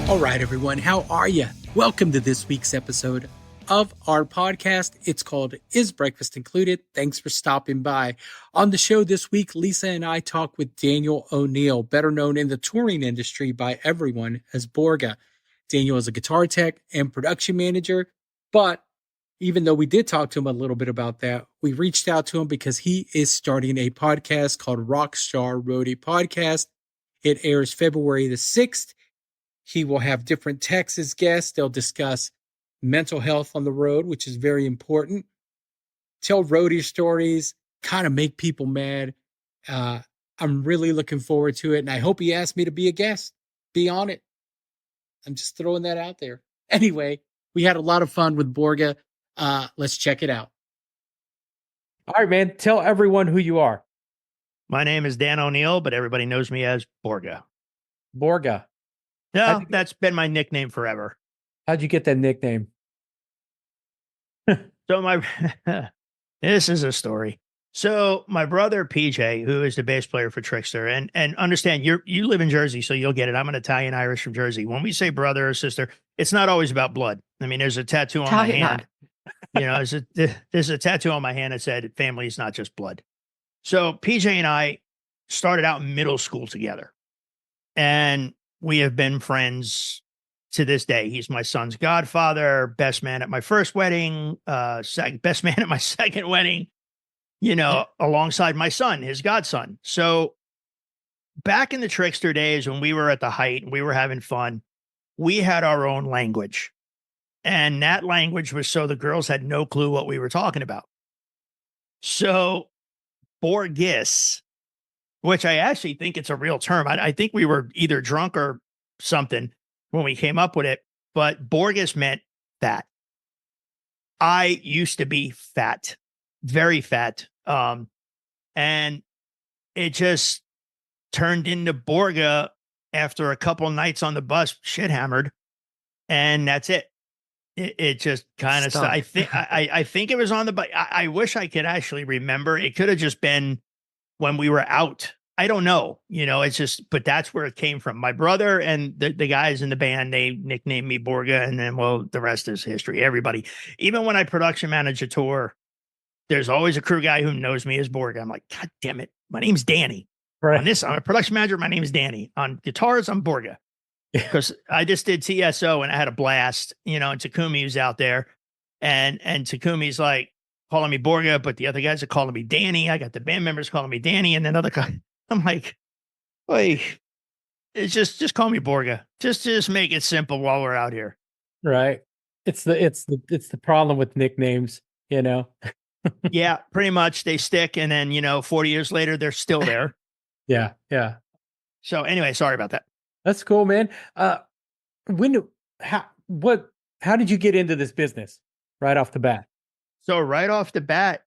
All right, everyone, how are you? Welcome to this week's episode of our podcast. It's called Is Breakfast Included? Thanks for stopping by. On the show this week, Lisa and I talk with Daniel O'Neill, better known in the touring industry by everyone as Borga. Daniel is a guitar tech and production manager, but even though we did talk to him a little bit about that, we reached out to him because he is starting a podcast called Rockstar Roadie Podcast. It airs February the 6th. He will have different techs as guests. They'll discuss mental health on the road, which is very important. Tell roadie stories, kind of make people mad. I'm really looking forward to it, and I hope he asked me to be a guest. Be on it. I'm just throwing that out there. Anyway, we had a lot of fun with Borga. Let's check it out. All right, man. Tell everyone who you are. My name is Dan O'Neill, but everybody knows me as Borga. Borga. No, that's been my nickname forever. How'd you get that nickname? So this is a story. So my brother PJ, who is the bass player for Trickster, and understand you live in Jersey, so you'll get it. I'm an Italian Irish from Jersey. When we say brother or sister, it's not always about blood. I mean, there's a tattoo on my hand. You know, there's a tattoo on my hand that said family is not just blood. So PJ and I started out in middle school together, and we have been friends to this day. He's my son's godfather, best man at my first wedding, best man at my second wedding, you know, alongside my son, his godson. So back in the Trickster days when we were at the height and we were having fun, we had our own language. And that language was so the girls had no clue what we were talking about. So Borgis, which I actually think it's a real term. I think we were either drunk or something when we came up with it, but Borgis meant fat. I used to be fat, very fat. And it just turned into Borga after a couple nights on the bus, shit hammered. And that's it. It just kind of, I think it was on the bus. I wish I could actually remember. It could have just been when we were out. I don't know, you know, it's just, but that's where it came from. My brother and the guys in the band, they nicknamed me Borga, and then, well, the rest is history. Everybody, even when I production manage a tour, there's always a crew guy who knows me as Borga. I'm like, God damn it. My name's Danny. Right. I'm a production manager. My name is Danny. On guitars, I'm Borga. Because I just did TSO and I had a blast, you know, and Takumi was out there, and Takumi's like calling me Borga, but the other guys are calling me Danny. I got the band members calling me Danny, and then other guy. I'm like, wait, it's just call me Borga. Just make it simple while we're out here. Right. It's the problem with nicknames, you know. Yeah, pretty much they stick, and then, you know, 40 years later they're still there. Yeah. So anyway, sorry about that. That's cool, man. How did you get into this business right off the bat? So right off the bat,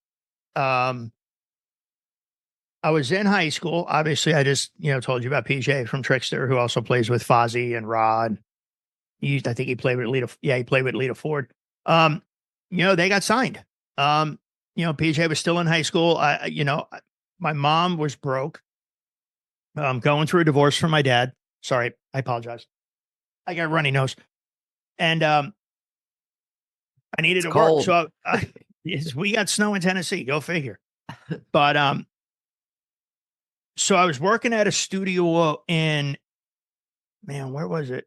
I was in high school. Obviously, I just, you know, told you about PJ from Trickster, who also plays with Fozzy and Rod. I think he played with Lita. Yeah, he played with Lita Ford. You know, they got signed. You know, PJ was still in high school. You know, my mom was broke. Going through a divorce from my dad. Sorry, I apologize. I got a runny nose. And I needed to work. So we got snow in Tennessee. Go figure. But so I was working at a studio in, man, where was it?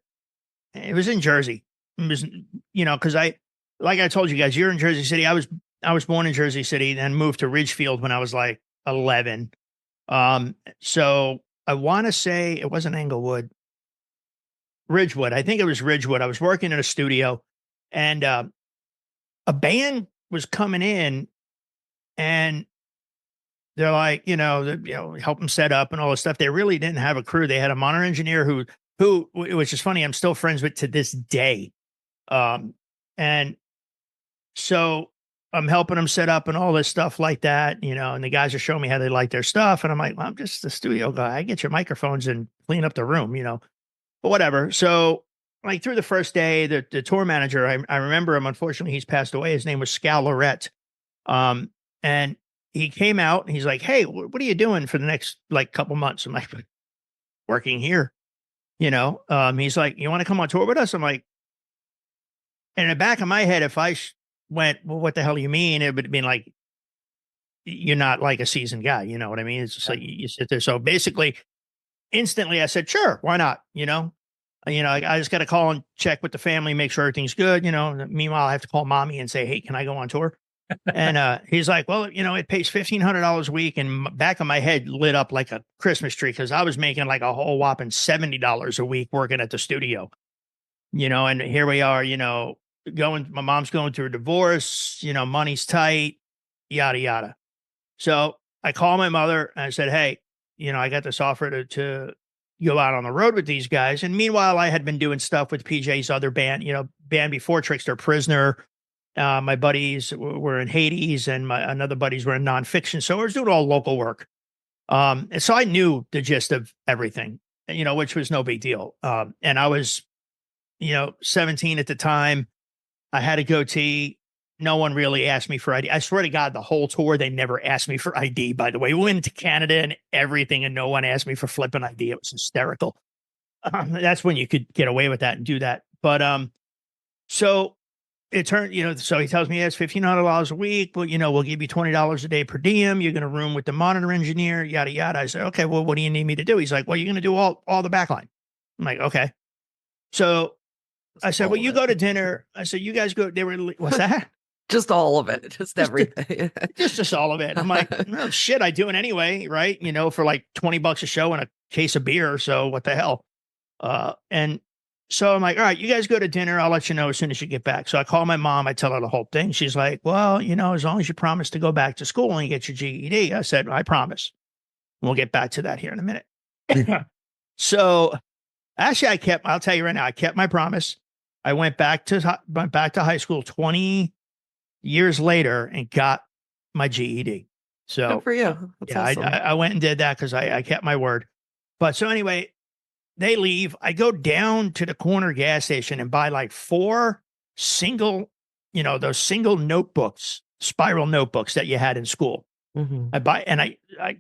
It was in Jersey. It was, you know, because like I told you guys, you're in Jersey City. I was born in Jersey City, then moved to Ridgefield when I was like 11. So I want to say it wasn't Englewood, Ridgewood. I think it was Ridgewood. I was working in a studio, and a band was coming in, and they're like, you know, help them set up and all this stuff. They really didn't have a crew. They had a monitor engineer who, which is funny, I'm still friends with to this day. And so I'm helping them set up and all this stuff like that, you know, and the guys are showing me how they like their stuff. And I'm like, well, I'm just the studio guy. I get your microphones and clean up the room, you know, but whatever. So like through the first day, the tour manager, I remember him, unfortunately, he's passed away. His name was Scal Lorette. And he came out and he's like, hey, what are you doing for the next like couple months? I'm like, working here. He's like, you want to come on tour with us? I'm like, and in the back of my head, if I went, well, what the hell do you mean? It would have been like, you're not like a seasoned guy. You know what I mean? It's just like you sit there. So basically, instantly I said, sure, why not? I just got to call and check with the family, make sure everything's good. Meanwhile, I have to call mommy and say, hey, can I go on tour? And he's like, well, it pays $1,500 a week. And back of my head lit up like a Christmas tree because I was making like a whole whopping $70 a week working at the studio, and here we are, my mom's going through a divorce, money's tight, yada, yada. So I called my mother and I said, hey, I got this offer to go out on the road with these guys. And meanwhile, I had been doing stuff with PJ's other band, band before Trickster, Prisoner. My buddies were in Hades and another buddies were in Nonfiction. So I was doing all local work. And so I knew the gist of everything, which was no big deal. And I was, 17 at the time. I had a goatee. No one really asked me for ID. I swear to God, the whole tour, they never asked me for ID, by the way. We went to Canada and everything, and no one asked me for flipping ID. It was hysterical. That's when you could get away with that and do that. But so it turned, so he tells me, it's $1,500 a week. Well, we'll give you $20 a day per diem. You're going to room with the monitor engineer, yada, yada. I said, okay, well, what do you need me to do? He's like, well, you're going to do all the backline. I'm like, okay. So I said, well, you go to dinner. I said, you guys go. They were, what's that? Just all of it. Just everything. just all of it. I'm like, no shit, I do it anyway. Right. For like $20 a show and a case of beer. So what the hell? And so I'm like, all right, you guys go to dinner. I'll let you know as soon as you get back. So I call my mom. I tell her the whole thing. She's like, well, as long as you promise to go back to school and get your GED. I said, I promise. We'll get back to that here in a minute. So actually I'll tell you right now, I kept my promise. I went back to high school 20 years later and got my GED. So good for you. That's awesome. I went and did that because I kept my word. But so anyway, they leave. I go down to the corner gas station and buy like 4 single, those single notebooks, spiral notebooks that you had in school. Mm-hmm. I buy, and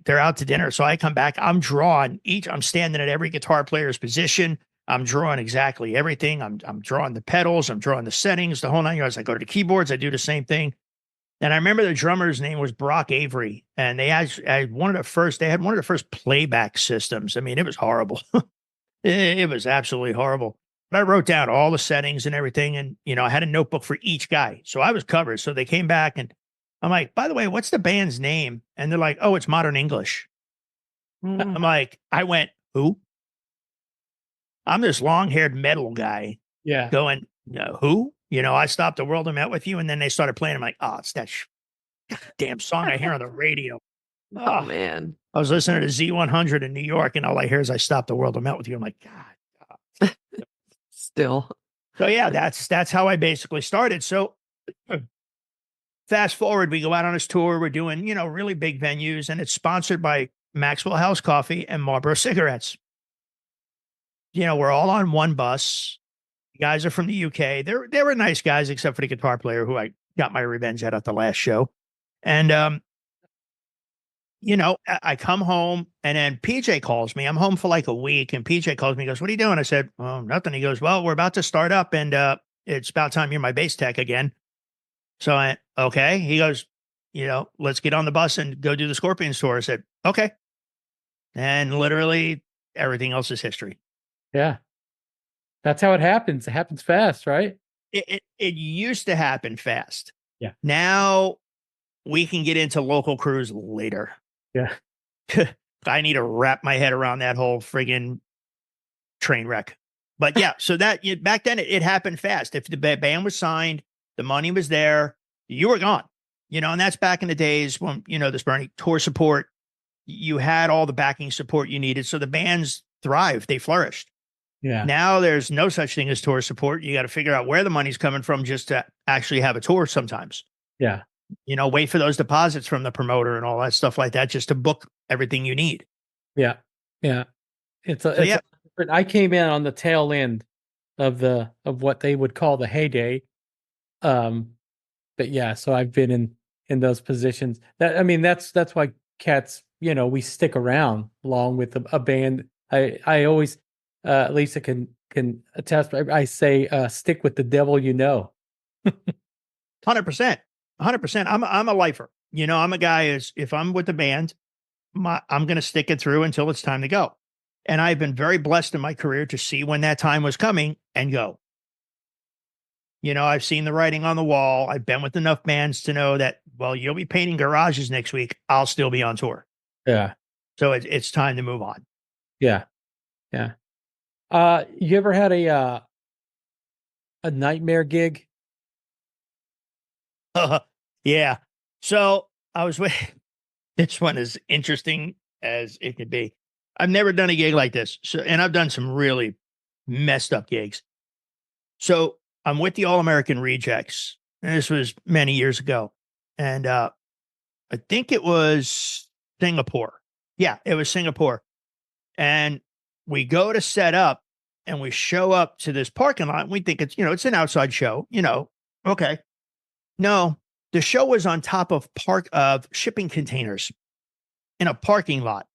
they're out to dinner. So I come back, I'm drawing I'm standing at every guitar player's position. I'm drawing exactly everything. I'm drawing the pedals. I'm drawing the settings, the whole 9 yards. I go to the keyboards. I do the same thing. And I remember the drummer's name was Brock Avery. And they had one of the first playback systems. I mean, it was horrible. It was absolutely horrible. But I wrote down all the settings and everything. And, I had a notebook for each guy. So I was covered. So they came back and I'm like, by the way, what's the band's name? And they're like, oh, it's Modern English. Mm. I'm like, I went, who? I'm this long-haired metal guy. Yeah. Going, who? I stopped the world and met with you. And then they started playing. I'm like, oh, it's that damn song I hear on the radio. Oh, man. I was listening to Z100 in New York, and all I hear is I stopped the world and met with you. I'm like, God. Still. So yeah, that's how I basically started. So fast forward, we go out on this tour. We're doing, really big venues, and it's sponsored by Maxwell House Coffee and Marlboro Cigarettes. We're all on one bus. The guys are from the UK. They were nice guys, except for the guitar player who I got my revenge at the last show. And, I come home and then PJ calls me. I'm home for like a week and PJ calls me and goes, what are you doing? I said, oh, nothing. He goes, well, we're about to start up and it's about time you're my bass tech again. So I, okay. He goes, let's get on the bus and go do the Scorpions tour. I said, okay. And literally everything else is history. Yeah. That's how it happens. It happens fast, right? It used to happen fast. Yeah. Now we can get into local crews later. Yeah. I need to wrap my head around that whole friggin' train wreck. But yeah, so that back then it happened fast. If the band was signed, the money was there, you were gone. And that's back in the days when, this Bernie tour support, you had all the backing support you needed. So the bands thrived, they flourished. Yeah. Now there's no such thing as tour support. You got to figure out where the money's coming from just to actually have a tour sometimes. Yeah. Wait for those deposits from the promoter and all that stuff like that just to book everything you need. Yeah. Yeah. I came in on the tail end of what they would call the heyday. But yeah, so I've been in those positions. That's why Cats, we stick around long with a band. I always Lisa can attest. I say, stick with the devil, 100%. 100%. I'm a lifer. I'm a guy if I'm with the band, I'm going to stick it through until it's time to go. And I've been very blessed in my career to see when that time was coming and go. I've seen the writing on the wall. I've been with enough bands to know that, well, you'll be painting garages next week. I'll still be on tour. Yeah. So it's time to move on. Yeah. Yeah. You ever had a nightmare gig? Yeah. So I was with, this one is interesting as it could be. I've never done a gig like this. And I've done some really messed up gigs. So I'm with the All-American Rejects. And this was many years ago. And I think it was Singapore. Yeah, it was Singapore. And we go to set up and we show up to this parking lot. And we think it's an outside show, okay. No, the show was on top of shipping containers in a parking lot,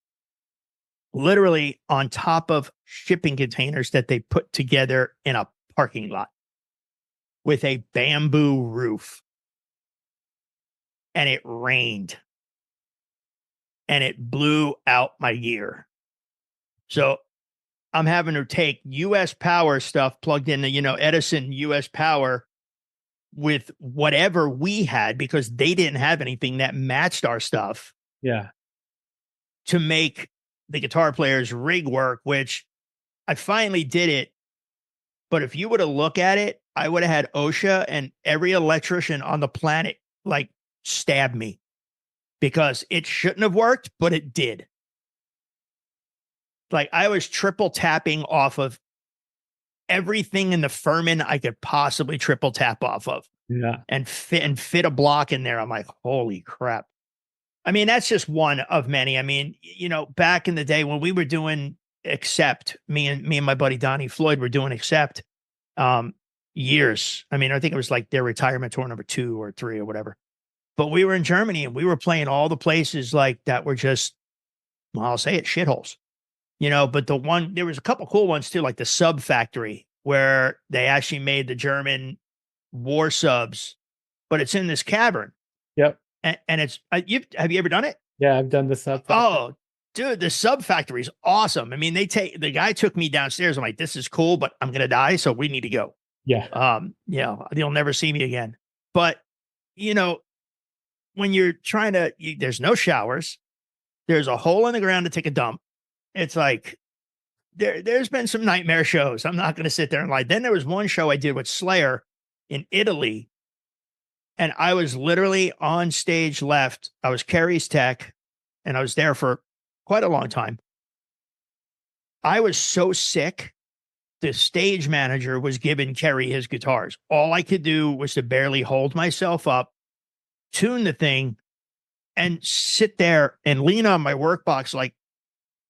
literally on top of shipping containers that they put together in a parking lot with a bamboo roof. And it rained and it blew out my gear. So I'm having to take US Power stuff plugged in the, Edison US Power with whatever we had because they didn't have anything that matched our stuff. Yeah. To make the guitar player's rig work, which I finally did it. But if you were to look at it, I would have had OSHA and every electrician on the planet stab me because it shouldn't have worked, but it did. I was triple tapping off of everything in the Furman I could possibly triple tap off of. Yeah. And fit a block in there. I'm like, holy crap. I mean, that's just one of many. I mean, back in the day when we were doing Accept, me and my buddy Donnie Floyd were doing Accept years. I mean, I think it was their retirement tour number 2 or 3 or whatever. But we were in Germany and we were playing all the places that were just, well, I'll say it, shitholes. But there was a couple cool ones too, like the Sub Factory, where they actually made the German war subs, but it's in this cavern. Yep. And it's, have you ever done it? Yeah, I've done the Sub Factory. Oh, dude, the Sub Factory is awesome. I mean, the guy took me downstairs. I'm like, this is cool, but I'm going to die. So we need to go. Yeah. You'll never see me again. But, when you're trying to, there's no showers. There's a hole in the ground to take a dump. It's there's been some nightmare shows. I'm not going to sit there and lie. Then there was one show I did with Slayer in Italy. And I was literally on stage left. I was Kerry's tech and I was there for quite a long time. I was so sick. The stage manager was giving Kerry his guitars. All I could do was to barely hold myself up, tune the thing, and sit there and lean on my workbox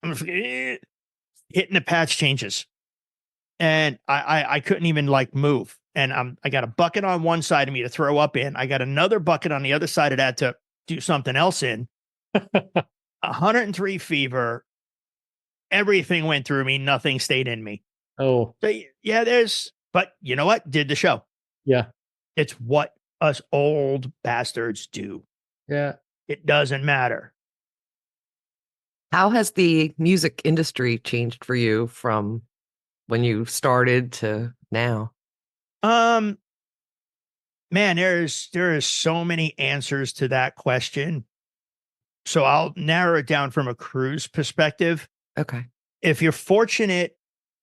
I'm hitting the patch changes. And I couldn't even move. And I got a bucket on one side of me to throw up in. I got another bucket on the other side of that to do something else in. 103 fever. Everything went through me. Nothing stayed in me. Oh. So yeah, but you know what? Did the show. Yeah. It's what us old bastards do. Yeah. It doesn't matter. How has the music industry changed for you from when you started to now? Man, there is so many answers to that question. So I'll narrow it down from a cruise perspective. Okay. If you're fortunate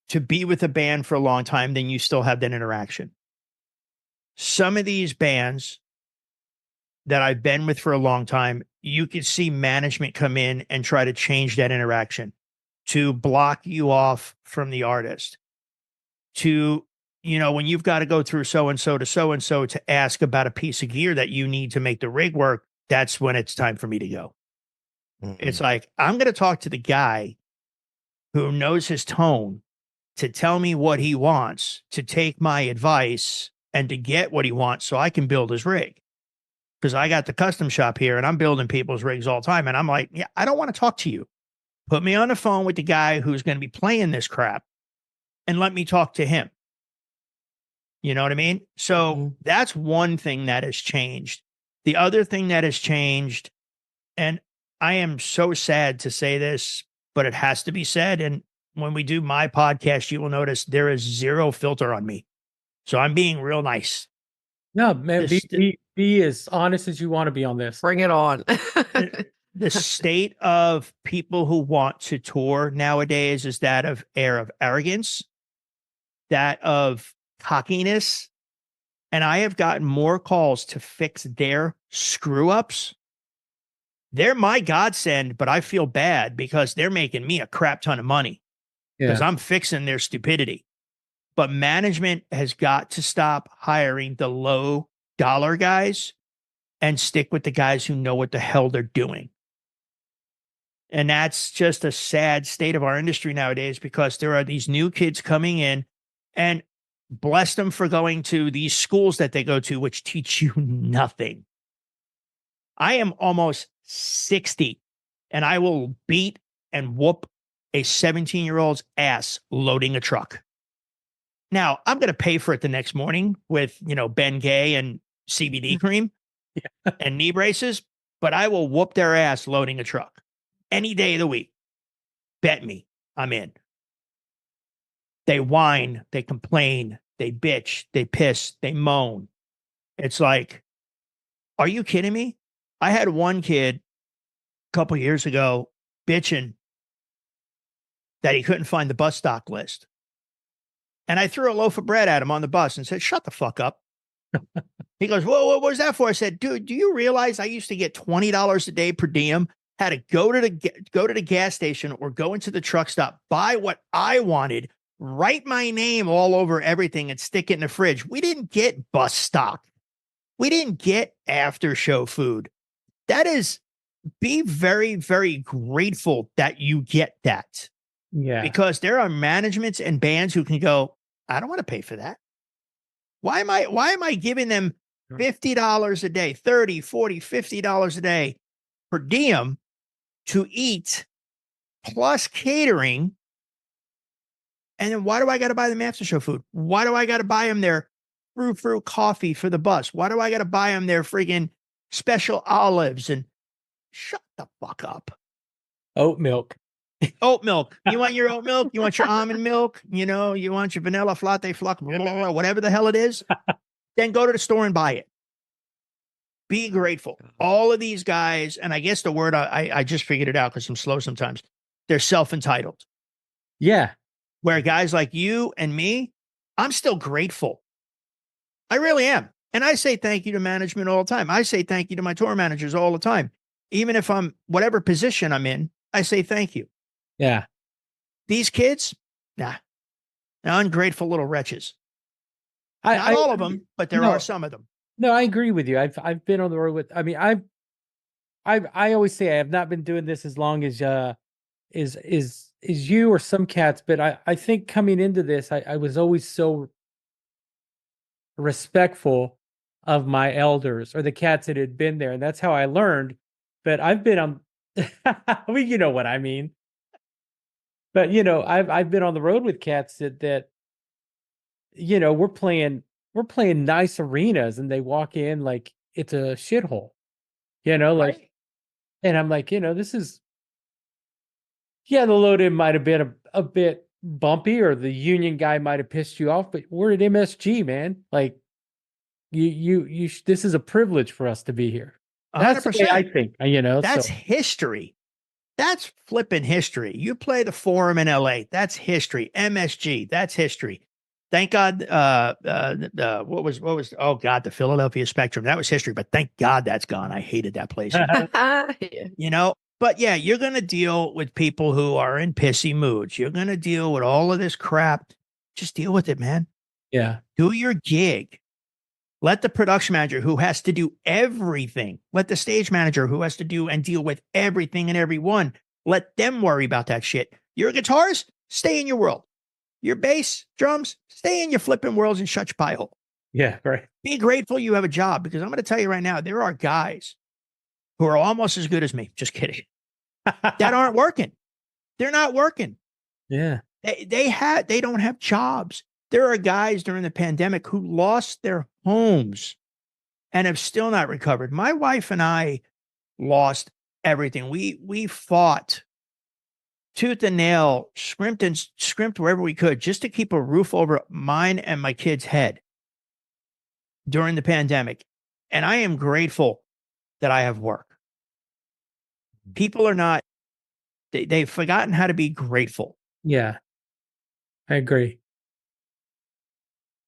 to be with a band for a long time, then you still have that interaction. Some of these bands that I've been with for a long time, you could see management come in and try to change that interaction to block you off from the artist, to, when you've got to go through so-and-so to so-and-so to ask about a piece of gear that you need to make the rig work. That's when it's time for me to go. Mm-hmm. It's I'm going to talk to the guy who knows his tone to tell me what he wants, to take my advice and to get what he wants so I can build his rig. Because I got the custom shop here and I'm building people's rigs all the time. And I'm like, yeah, I don't want to talk to you. Put me on the phone with the guy who's going to be playing this crap and let me talk to him. You know what I mean? So that's one thing that has changed. The other thing that has changed, and I am so sad to say this, but it has to be said. And when we do my podcast, you will notice there is zero filter on me. So I'm being real nice. No, man, be as honest as you want to be on this. Bring it on. The state of people who want to tour nowadays is that of air of arrogance, that of cockiness. And I have gotten more calls to fix their screw ups. They're my godsend, but I feel bad because they're making me a crap ton of money because I'm fixing their stupidity. But management has got to stop hiring the low dollar guys and stick with the guys who know what the hell they're doing. And that's just a sad state of our industry nowadays because there are these new kids coming in, and bless them for going to these schools that they go to, which teach you nothing. I am almost 60 and I will beat and whoop a 17-year-old's ass loading a truck. Now, I'm going to pay for it the next morning with, Ben Gay and CBD cream and knee braces, but I will whoop their ass loading a truck any day of the week. Bet me, I'm in. They whine, they complain, they bitch, they piss, they moan. It's like, are you kidding me? I had one kid a couple years ago bitching that he couldn't find the bus stock list. And I threw a loaf of bread at him on the bus and said, shut the fuck up. He goes, whoa, what was that for? I said, dude, do you realize I used to get $20 a day per diem, had to go to the gas station or go into the truck stop, buy what I wanted, write my name all over everything and stick it in the fridge. We didn't get bus stock. We didn't get after show food. That is, be very, very grateful that you get that. Yeah. Because there are managements and bands who can go, I don't want to pay for that. Why am I giving them $50 a day, $30, $40, $50 a day per diem to eat plus catering? And then why do I got to buy them after show food? Why do I got to buy them their fruit coffee for the bus? Why do I got to buy them their friggin' special olives? And shut the fuck up. Oat milk. Oat milk. You want your oat milk? You want your almond milk? You want your vanilla latte flock, whatever the hell it is. Then go to the store and buy it. Be grateful. All of these guys, and I guess the word, I just figured it out because I'm slow sometimes. They're self-entitled. Yeah. Where guys like you and me, I'm still grateful. I really am. And I say thank you to management all the time. I say thank you to my tour managers all the time. Even if I'm whatever position I'm in, I say thank you. Yeah. These kids, they're ungrateful little wretches. Not all of them, but there are some of them. No, I agree with you. I've been on the road with, I always say I have not been doing this as long as is you or some cats, but I think coming into this, I was always so respectful of my elders or the cats that had been there. And that's how I learned. But I've been on, well, you know what I mean. But I've been on the road with cats that we're playing nice arenas and they walk in like it's a shithole. Right. And I'm like, this is, the load-in might have been a bit bumpy or the union guy might have pissed you off, but we're at MSG, man. Like you this is a privilege for us to be here. That's 100%. the way I think, That's history. That's flipping history. You play the Forum in LA. That's history. MSG. That's history. Thank God. What was? Oh God, the Philadelphia Spectrum. That was history. But thank God that's gone. I hated that place. But yeah, you're going to deal with people who are in pissy moods. You're going to deal with all of this crap. Just deal with it, man. Yeah. Do your gig. Let the production manager who has to do everything, let the stage manager who has to do and deal with everything and everyone, let them worry about that shit. Your guitars, stay in your world. Your bass, drums, stay in your flipping worlds and shut your pie hole. Yeah, right. Be grateful you have a job because I'm going to tell you right now, there are guys who are almost as good as me. Just kidding. That aren't working. They're not working. Yeah. They don't have jobs. There are guys during the pandemic who lost their homes and have still not recovered. My wife and I lost everything. We fought tooth and nail, scrimped wherever we could just to keep a roof over mine and my kid's head during the pandemic. And I am grateful that I have work. People are not, they've forgotten how to be grateful. Yeah, I agree.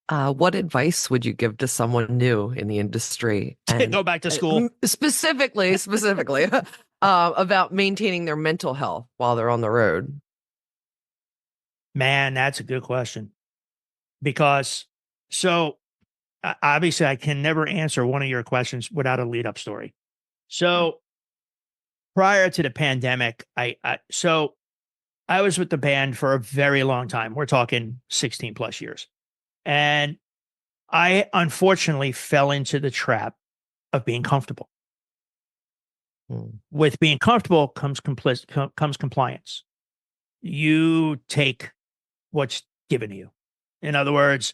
What advice would you give to someone new in the industry? To go back to school. Specifically, about maintaining their mental health while they're on the road. Man, that's a good question. Because, obviously I can never answer one of your questions without a lead up story. So prior to the pandemic, I was with the band for a very long time. We're talking 16 plus years. And I unfortunately fell into the trap of being comfortable. With being comfortable comes compliance. You take what's given to you. In other words,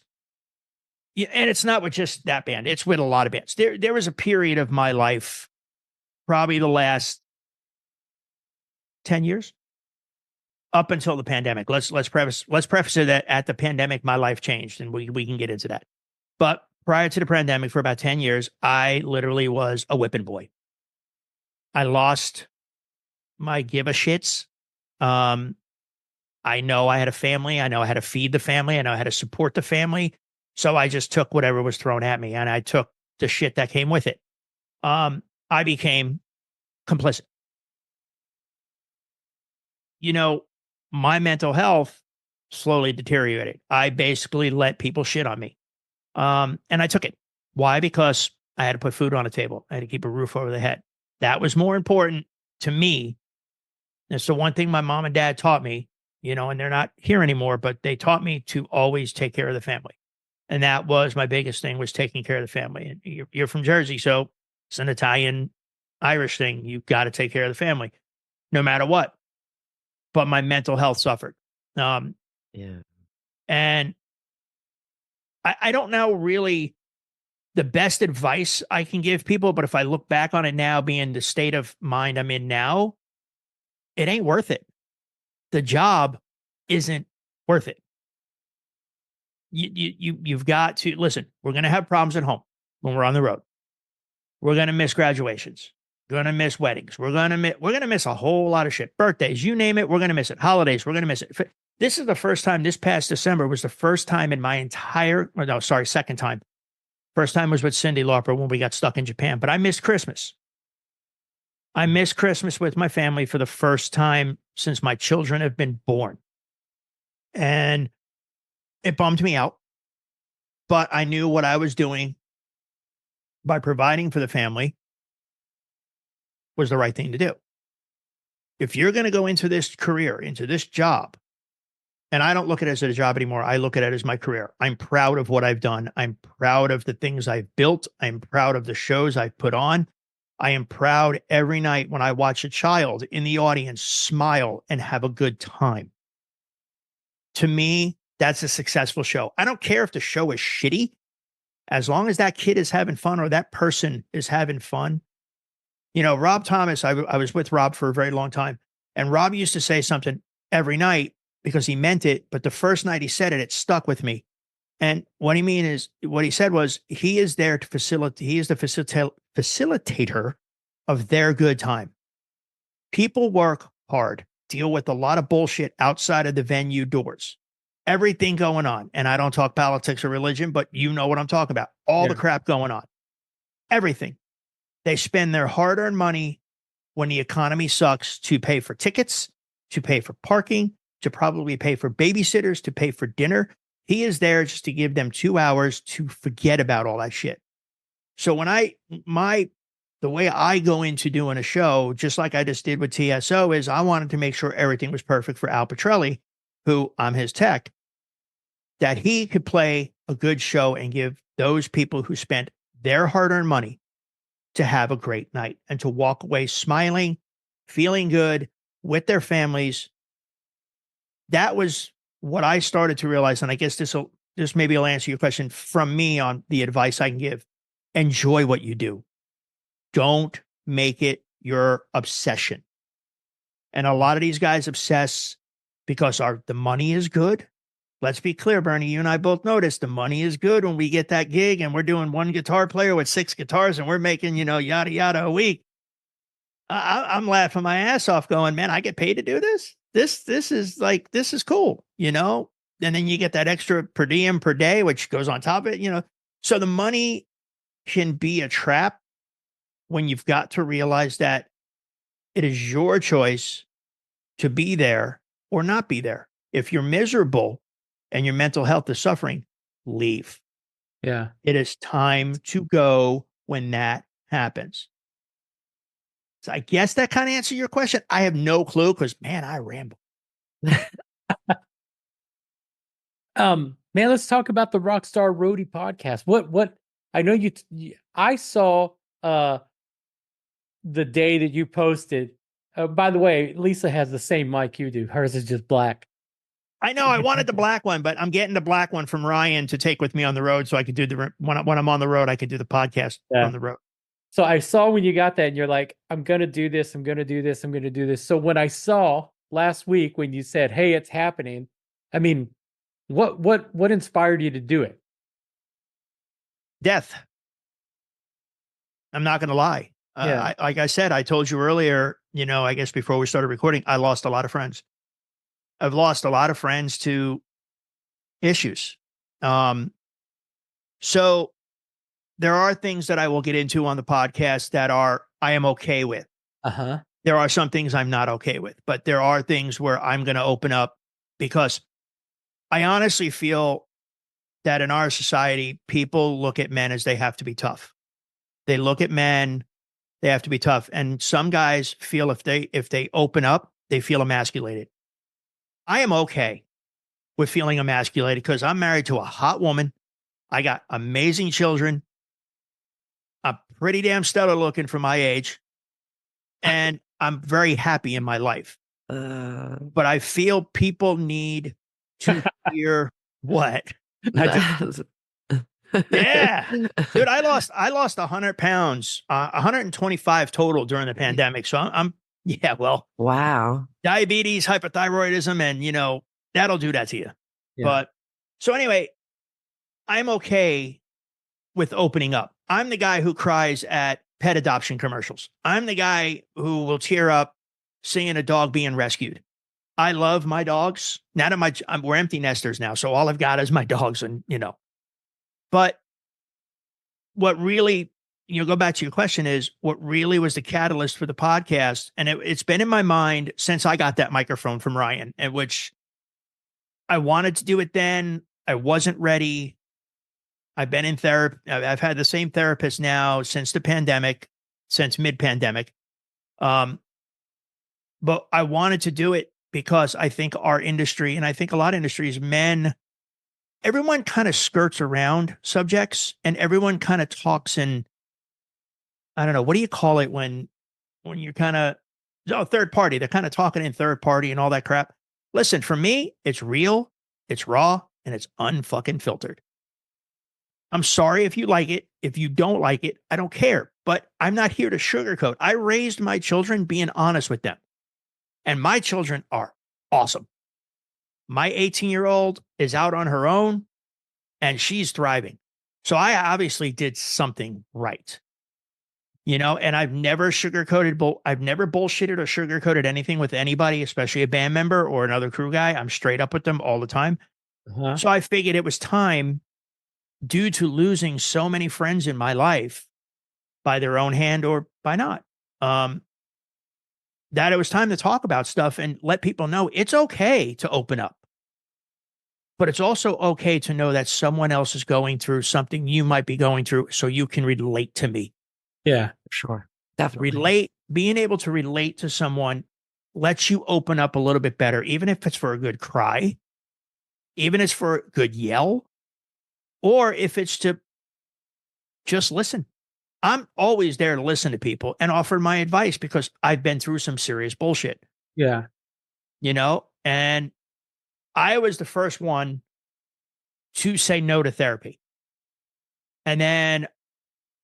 and it's not with just that band. It's with a lot of bands. There was a period of my life, probably the last 10 years, up until the pandemic. Let's preface it that at the pandemic, my life changed, and we can get into that. But prior to the pandemic, for about 10 years, I literally was a whipping boy. I lost my give a shits. I know I had a family. I know how to feed the family. I know how to support the family. So I just took whatever was thrown at me, and I took the shit that came with it. I became complicit. My mental health slowly deteriorated. I basically let people shit on me. And I took it. Why? Because I had to put food on the table. I had to keep a roof over the head. That was more important to me. It's the one thing my mom and dad taught me, and they're not here anymore, but they taught me to always take care of the family. And that was my biggest thing, was taking care of the family. And you're from Jersey, so it's an Italian, Irish thing. You've got to take care of the family no matter what. But my mental health suffered. And I don't know really the best advice I can give people, but if I look back on it now, being the state of mind I'm in now, it ain't worth it. The job isn't worth it. You've got to listen. We're going to have problems at home when we're on the road. We're going to miss graduations. We're going to miss weddings. We're going to miss a whole lot of shit. Birthdays, you name it, we're going to miss it. Holidays, we're going to miss it. This is the first time. This past December was the first time in my second time. First time was with Cyndi Lauper when we got stuck in Japan. But I missed Christmas. I missed Christmas with my family for the first time since my children have been born. And it bummed me out. But I knew what I was doing by providing for the family was the right thing to do. If you're going to go into this career, into this job, and I don't look at it as a job anymore, I look at it as my career. I'm proud of what I've done. I'm proud of the things I've built. I'm proud of the shows I've put on. I am proud every night when I watch a child in the audience smile and have a good time. To me, that's a successful show. I don't care if the show is shitty. As long as that kid is having fun or that person is having fun. Rob Thomas, I was with Rob for a very long time. And Rob used to say something every night because he meant it. But the first night he said it, it stuck with me. And what he said was, he is there to facilitate. He is the facilitator of their good time. People work hard, deal with a lot of bullshit outside of the venue doors. Everything going on. And I don't talk politics or religion, but you know what I'm talking about. All the crap going on. Everything. They spend their hard-earned money when the economy sucks to pay for tickets, to pay for parking, to probably pay for babysitters, to pay for dinner. He is there just to give them 2 hours to forget about all that shit. So when the way I go into doing a show, just like I just did with TSO, is I wanted to make sure everything was perfect for Al Petrelli, who I'm his tech, that he could play a good show and give those people who spent their hard-earned money to have a great night and to walk away smiling, feeling good with their families. That was what I started to realize, and I guess this maybe will answer your question from me on the advice I can give. Enjoy what you do. Don't make it your obsession. And a lot of these guys obsess because the money is good. Let's be clear, Bernie, you and I both noticed the money is good when we get that gig and we're doing one guitar player with 6 guitars and we're making, yada, yada a week. I'm laughing my ass off going, man, I get paid to do this. This is cool, and then you get that extra per diem per day, which goes on top of it, so the money can be a trap when you've got to realize that it is your choice to be there or not be there. If you're miserable and your mental health is suffering, leave. Yeah. It is time to go when that happens. So I guess that kind of answers your question. I have no clue because, man, I ramble. Man, let's talk about the Rockstar Roadie Podcast. What I know I saw the day that you posted. By the way, Lisa has the same mic you do. Hers is just black. I know. I wanted the black one, but I'm getting the black one from Ryan to take with me on the road, so I could do when I'm on the road, I could do the podcast on the road. So I saw when you got that, and you're like, "I'm gonna do this. I'm gonna do this. I'm gonna do this." So when I saw last week when you said, "Hey, it's happening," I mean, what inspired you to do it? Death. I'm not gonna lie. Like I said, I told you earlier, I guess before we started recording, I lost a lot of friends. I've lost a lot of friends to issues. So there are things that I will get into on the podcast that I am okay with. Uh-huh. There are some things I'm not okay with, but there are things where I'm going to open up because I honestly feel that in our society, people look at men as they have to be tough. They look at men, they have to be tough. And some guys feel if they open up, they feel emasculated. I am okay with feeling emasculated because I'm married to a hot woman. I got amazing children. I'm pretty damn stellar looking for my age. And I'm very happy in my life. But I feel people need to hear what? Yeah. Dude, I lost 100 pounds, 125 total during the pandemic. So wow. Diabetes, hypothyroidism, and that'll do that to you. Yeah. But so anyway, I'm okay with opening up. I'm the guy who cries at pet adoption commercials. I'm the guy who will tear up seeing a dog being rescued. I love my dogs. Now that we're empty nesters now, so all I've got is my dogs, and But what really, go back to your question is what really was the catalyst for the podcast, and it's been in my mind since I got that microphone from Ryan, at which I wanted to do it then. I wasn't ready. I've been in therapy. I've had the same therapist now since the pandemic, since mid-pandemic. But I wanted to do it because I think our industry, and I think a lot of industries, everyone kind of skirts around subjects and everyone kind of talks in, I don't know, what do you call it when you're kind of, third party, they're kind of talking in third party and all that crap. Listen, for me, it's real, it's raw, and it's unfucking filtered. I'm sorry if you like it. If you don't like it, I don't care. But I'm not here to sugarcoat. I raised my children being honest with them. And my children are awesome. My 18-year-old is out on her own and she's thriving. So I obviously did something right. And I've never sugarcoated, I've never bullshitted or sugarcoated anything with anybody, especially a band member or another crew guy. I'm straight up with them all the time. Uh-huh. So I figured it was time, due to losing so many friends in my life by their own hand or by not, that it was time to talk about stuff and let people know it's okay to open up. But it's also okay to know that someone else is going through something you might be going through so you can relate to me. Yeah, sure. Definitely. Being able to relate to someone lets you open up a little bit better, even if it's for a good cry, even if it's for a good yell, or if it's to just listen. I'm always there to listen to people and offer my advice because I've been through some serious bullshit. Yeah. And I was the first one to say no to therapy. And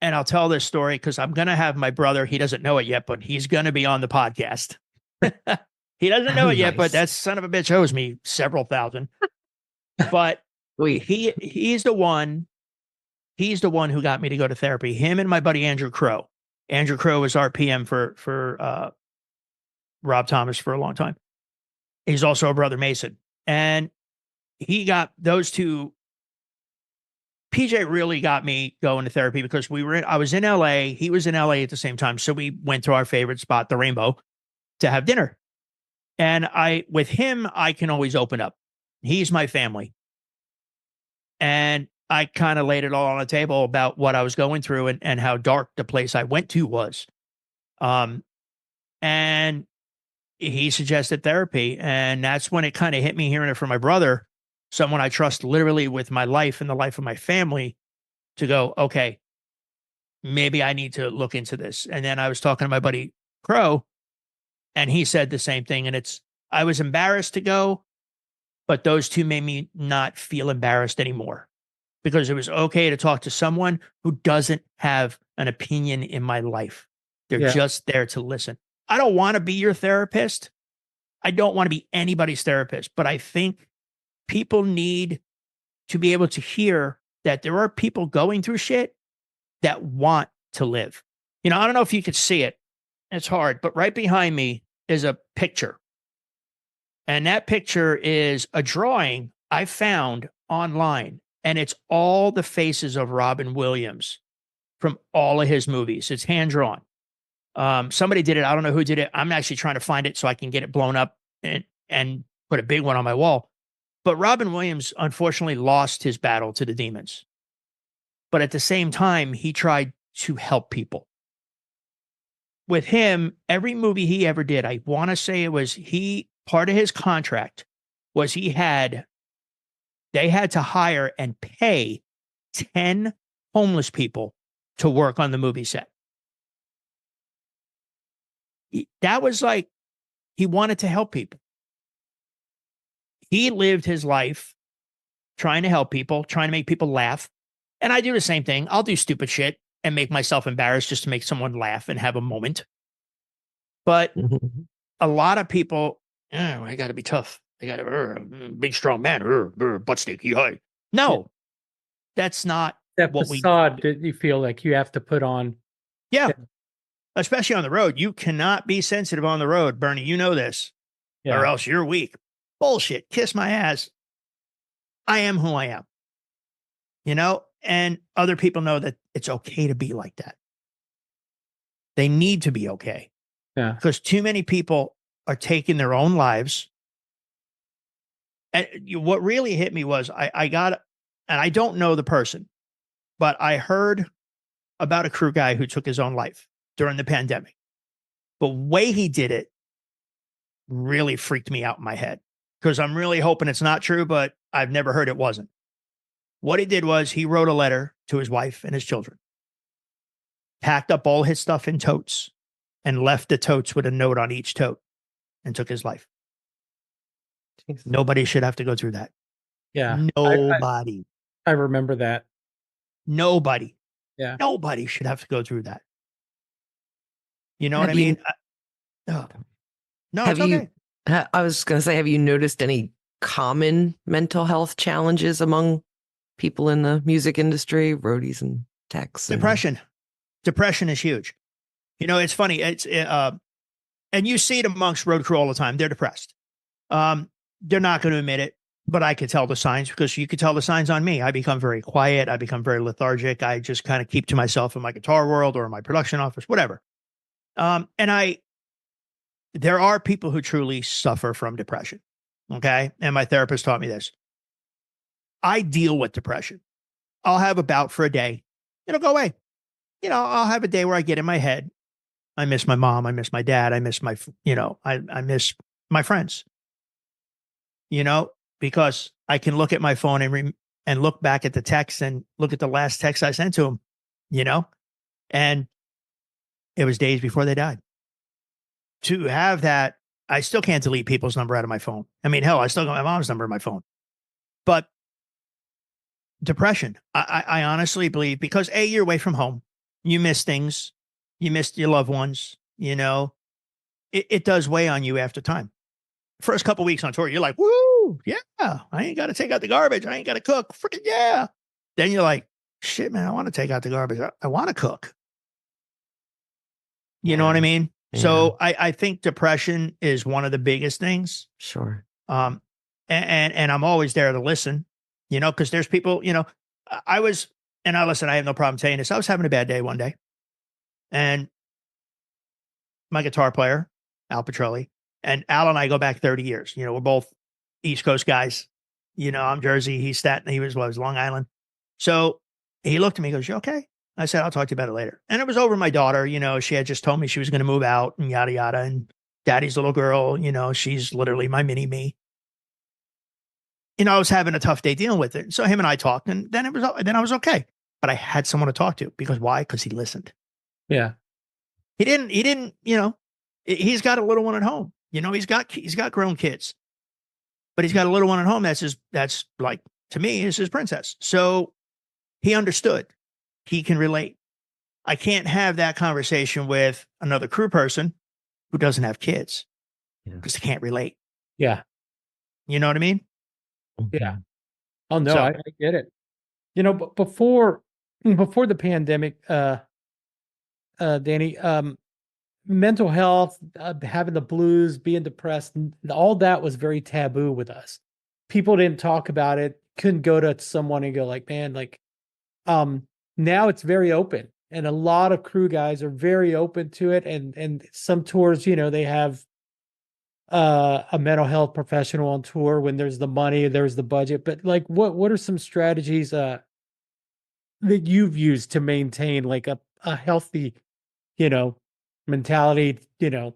I'll tell this story because I'm going to have my brother, he doesn't know it yet, but he's going to be on the podcast. He doesn't know it yet, but that son of a bitch owes me several thousand. But he's the one who got me to go to therapy. Him and my buddy Andrew Crow. Andrew Crow was our PM for Rob Thomas for a long time. He's also a brother Mason. And he got those two. PJ really got me going to therapy because I was in LA. He was in LA at the same time. So we went to our favorite spot, the Rainbow, to have dinner. And with him, I can always open up. He's my family. And I kind of laid it all on the table about what I was going through and how dark the place I went to was. And he suggested therapy. And that's when it kind of hit me hearing it from my brother, someone I trust literally with my life and the life of my family, to go, okay, maybe I need to look into this. And then I was talking to my buddy Crow, and he said the same thing. And I was embarrassed to go, but those two made me not feel embarrassed anymore, because it was okay to talk to someone who doesn't have an opinion in my life. They're just there to listen. I don't want to be your therapist. I don't want to be anybody's therapist, but I think people need to be able to hear that there are people going through shit that want to live. I don't know if you could see it. It's hard, but right behind me is a picture. And that picture is a drawing I found online. And it's all the faces of Robin Williams from all of his movies. It's hand drawn. Somebody did it. I don't know who did it. I'm actually trying to find it so I can get it blown up and put a big one on my wall. But Robin Williams, unfortunately, lost his battle to the demons. But at the same time, he tried to help people. With him, every movie he ever did, I want to say it was part of his contract was they had to hire and pay 10 homeless people to work on the movie set. That was like, he wanted to help people. He lived his life trying to help people, trying to make people laugh. And I do the same thing. I'll do stupid shit and make myself embarrassed just to make someone laugh and have a moment. But a lot of people, I got to be tough. I got to big, strong man, butt stick. No, that's not that what facade that you feel like you have to put on. Yeah. Especially on the road. You cannot be sensitive on the road, Bernie. You know this, or else you're weak. Bullshit. Kiss my ass. I am who I am. And other people know that it's okay to be like that. They need to be okay. Yeah. Because too many people are taking their own lives. And what really hit me was I got, and I don't know the person, but I heard about a crew guy who took his own life during the pandemic. The way he did it really freaked me out in my head, because I'm really hoping it's not true, but I've never heard it wasn't. What he did was he wrote a letter to his wife and his children, packed up all his stuff in totes, and left the totes with a note on each tote, and took his life. Jeez. Nobody should have to go through that. Yeah. Nobody. I remember that. Nobody. Yeah. Nobody should have to go through that. You know what I mean? No, it's okay. I was going to say, have you noticed any common mental health challenges among people in the music industry, roadies and techs? Depression. Depression is huge. It's funny. And you see it amongst road crew all the time. They're depressed. They're not going to admit it, but I could tell the signs, because you could tell the signs on me. I become very quiet. I become very lethargic. I just kind of keep to myself in my guitar world or in my production office, whatever. There are people who truly suffer from depression. Okay. And my therapist taught me this. I deal with depression. I'll have a bout for a day. It'll go away. I'll have a day where I get in my head. I miss my mom. I miss my dad. I miss I miss my friends, because I can look at my phone and look back at the text and look at the last text I sent to them, and it was days before they died. To have that I still can't delete people's number out of my phone. I mean, hell, I still got my mom's number in my phone. But depression, I honestly believe, because A, you're away from home. You miss things. You miss your loved ones. You know, it does weigh on you after time. First couple weeks on tour, you're like, woo, yeah, I ain't got to take out the garbage. I ain't got to cook. Freaking yeah. Then you're like, shit, man, I want to take out the garbage. I want to cook. You know what I mean? Yeah. So I think depression is one of the biggest things. Sure. And I'm always there to listen, you know, because there's people, you know, I have no problem saying this. I was having a bad day one day, and my guitar player, Al Petrelli, and Al and I go back 30 years. You know, we're both East Coast guys. You know, I'm Jersey, he's Staten, he was Long Island. So he looked at me and goes, you okay? I said, I'll talk to you about it later. And it was over my daughter. You know, she had just told me she was going to move out and yada, yada. And daddy's little girl, you know, she's literally my mini me. You know, I was having a tough day dealing with it. So him and I talked, and then I was okay. But I had someone to talk to, because why? Because he listened. Yeah. He didn't, you know, he's got a little one at home. You know, he's got grown kids, but he's got a little one at home. That's like, to me, is his princess. So he understood. He can relate. I can't have that conversation with another crew person who doesn't have kids, because they can't relate. Yeah. You know what I mean? Yeah. Oh no, So- I get it. You know, but before the pandemic, Danny, mental health, having the blues, being depressed, all that was very taboo with us. People didn't talk about it. Couldn't go to someone and go like, man, like, now it's very open, and a lot of crew guys are very open to it. And some tours, you know, they have a mental health professional on tour when there's the money, there's the budget. But like, what are some strategies that you've used to maintain like a healthy, you know, mentality, you know,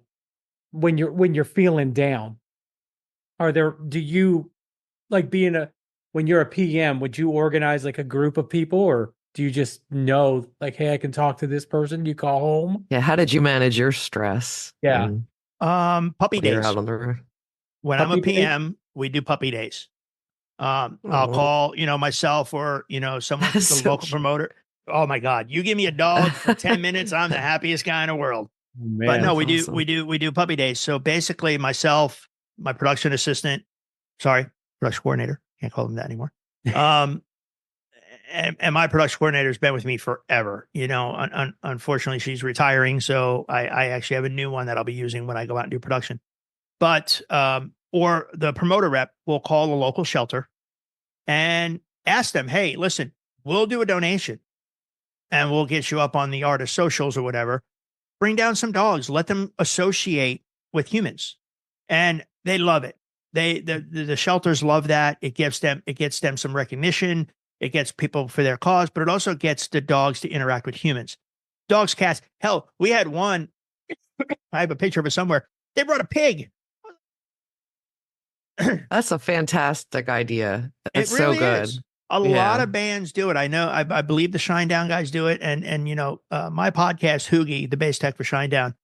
when you're feeling down? Do you like when you're a PM, would you organize like a group of people, or do you just know like, hey, I can talk to this person, you call home? Yeah. How did you manage your stress? Yeah. Puppy When you're days. out on the road? When I'm a Puppy days? PM, we do puppy days. I'll call, you know, myself, or, you know, someone, the So local promoter. Oh my God, you give me a dog for 10 minutes, I'm the happiest guy in the world. Man, But no, that's awesome. we do puppy days. So basically myself, my production assistant, production coordinator, can't call him that anymore. And my production coordinator has been with me forever. You know, unfortunately she's retiring. So I actually have a new one that I'll be using when I go out and do production. But, or the promoter rep will call a local shelter and ask them, hey, listen, we'll do a donation and we'll get you up on the artist socials or whatever. Bring down some dogs, let them associate with humans. And they love it. The shelters love that. It gets them some recognition. It gets people for their cause, but it also gets the dogs to interact with humans. Dogs, cats. Hell, we had one. I have a picture of it somewhere. They brought a pig. That's a fantastic idea. That's It really so good. is. A lot of bands do it. I know. I believe the Shinedown guys do it. And you know, my podcast, Hoogie, the bass tech for Shinedown,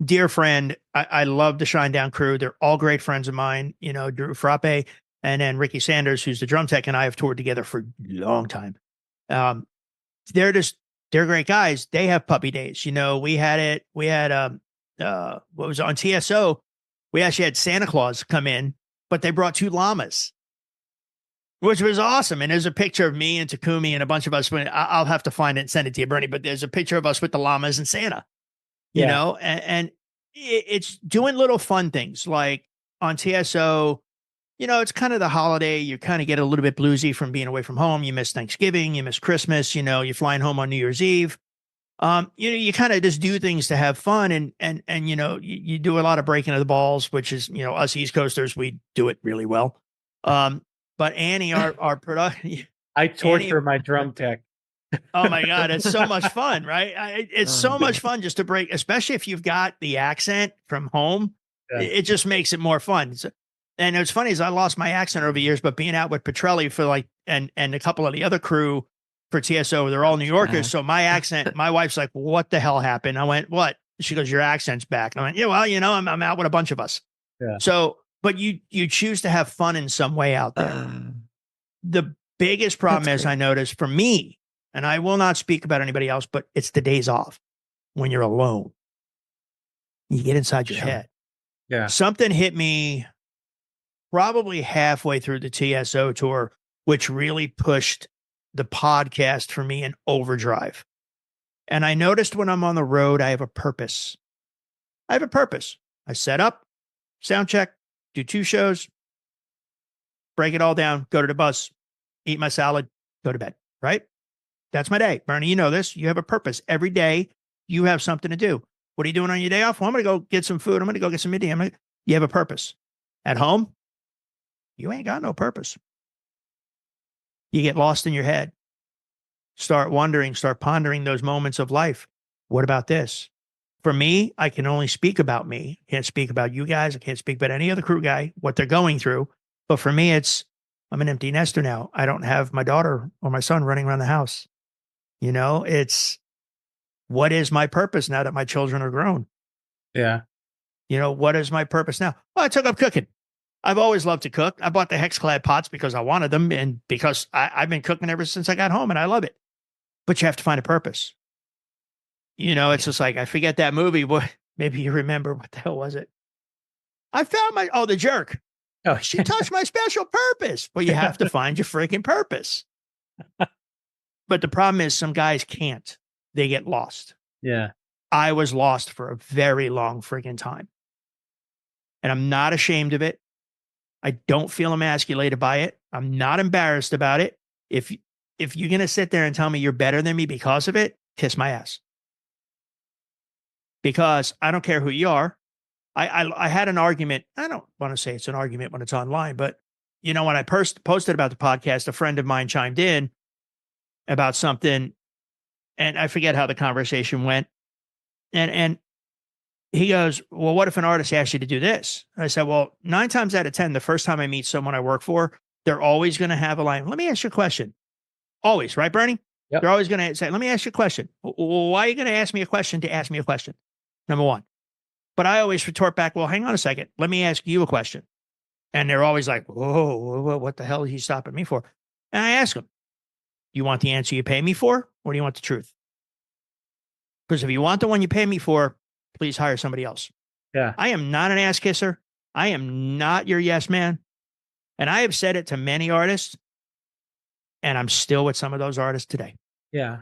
dear friend. I love the Shinedown crew. They're all great friends of mine. You know, Drew Frappe, and then Ricky Sanders, who's the drum tech, and I have toured together for a long time. They're great guys. They have puppy days. You know, we had what was it, on TSO? We actually had Santa Claus come in, but they brought 2 llamas, which was awesome. And there's a picture of me and Takumi and a bunch of us. I'll have to find it and send it to you, Bernie, but there's a picture of us with the llamas and Santa, you know, and it's doing little fun things like on TSO. You know, it's kind of the holiday. You kind of get a little bit bluesy from being away from home. You miss Thanksgiving, you miss Christmas, you know, you're flying home on New Year's Eve. You know, you kind of just do things to have fun, and you know, you do a lot of breaking of the balls, which is, you know, us East Coasters, we do it really well. But Annie, our production, I torture my drum tech. oh my God, it's so much fun, right? It's so much fun just to break, especially if you've got the accent from home. Yeah. It just makes it more fun. And what's funny is I lost my accent over the years, but being out with Petrelli for like, and a couple of the other crew for TSO, they're all New Yorkers. So my accent, my wife's like, what the hell happened? I went, what? She goes, your accent's back. And I went, yeah, well, you know, I'm out with a bunch of us. Yeah. So, but you choose to have fun in some way out there. The biggest problem is I noticed for me, and I will not speak about anybody else, but it's the days off when you're alone. You get inside your head. Yeah. Something hit me probably halfway through the TSO tour, which really pushed the podcast for me in overdrive. And I noticed when I'm on the road, I have a purpose. I set up, sound check, do 2 shows, break it all down, go to the bus, eat my salad, go to bed, right? That's my day. Bernie, you know this. You have a purpose. Every day, you have something to do. What are you doing on your day off? Well, I'm going to go get some food. I'm going to go get some midday. You have a purpose. At home, you ain't got no purpose. You get lost in your head. Start wondering, start pondering those moments of life. What about this? For me, I can only speak about me. I can't speak about you guys. I can't speak about any other crew guy, what they're going through. But for me, I'm an empty nester now. I don't have my daughter or my son running around the house. It's what is my purpose now that my children are grown? Yeah. What is my purpose now? Well, I took up cooking. I've always loved to cook. I bought the Hexclad pots because I wanted them and because I've been cooking ever since I got home and I love it. But you have to find a purpose. It's just like, I forget that movie. Maybe you remember, what the hell was it? I found The Jerk. Oh, she touched my special purpose. Well, you have to find your freaking purpose. But the problem is some guys can't. They get lost. Yeah. I was lost for a very long friggin' time. And I'm not ashamed of it. I don't feel emasculated by it. I'm not embarrassed about it. If you're going to sit there and tell me you're better than me because of it, kiss my ass. Because I don't care who you are. I had an argument. I don't want to say it's an argument when it's online, but when I posted about the podcast, a friend of mine chimed in about something, and I forget how the conversation went. And he goes, well, what if an artist asked you to do this? And I said, well, 9 times out of 10, the first time I meet someone I work for, they're always going to have a line. Let me ask you a question. Always, right, Bernie? Yep. They're always going to say, let me ask you a question. Why are you going to ask me a question to ask me a question? Number one. But I always retort back, well, hang on a second. Let me ask you a question. And they're always like, whoa, what the hell is he stopping me for? And I ask them, you want the answer you pay me for, or do you want the truth? Because if you want the one you pay me for, please hire somebody else. Yeah. I am not an ass kisser. I am not your yes man. And I have said it to many artists, and I'm still with some of those artists today. Yeah.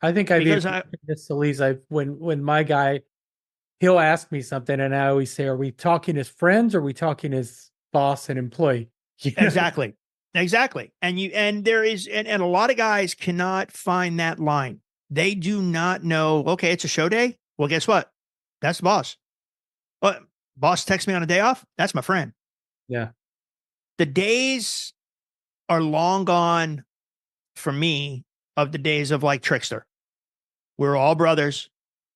I think I've this to Lisa. When my guy, he'll ask me something, and I always say, are we talking as friends or are we talking as boss and employee? Exactly. And there is, and a lot of guys cannot find that line. They do not know, okay, it's a show day. Well, guess what? That's the boss. What? Boss texts me on a day off? That's my friend. Yeah. The days are long gone for me of the days of like Trickster. We're all brothers.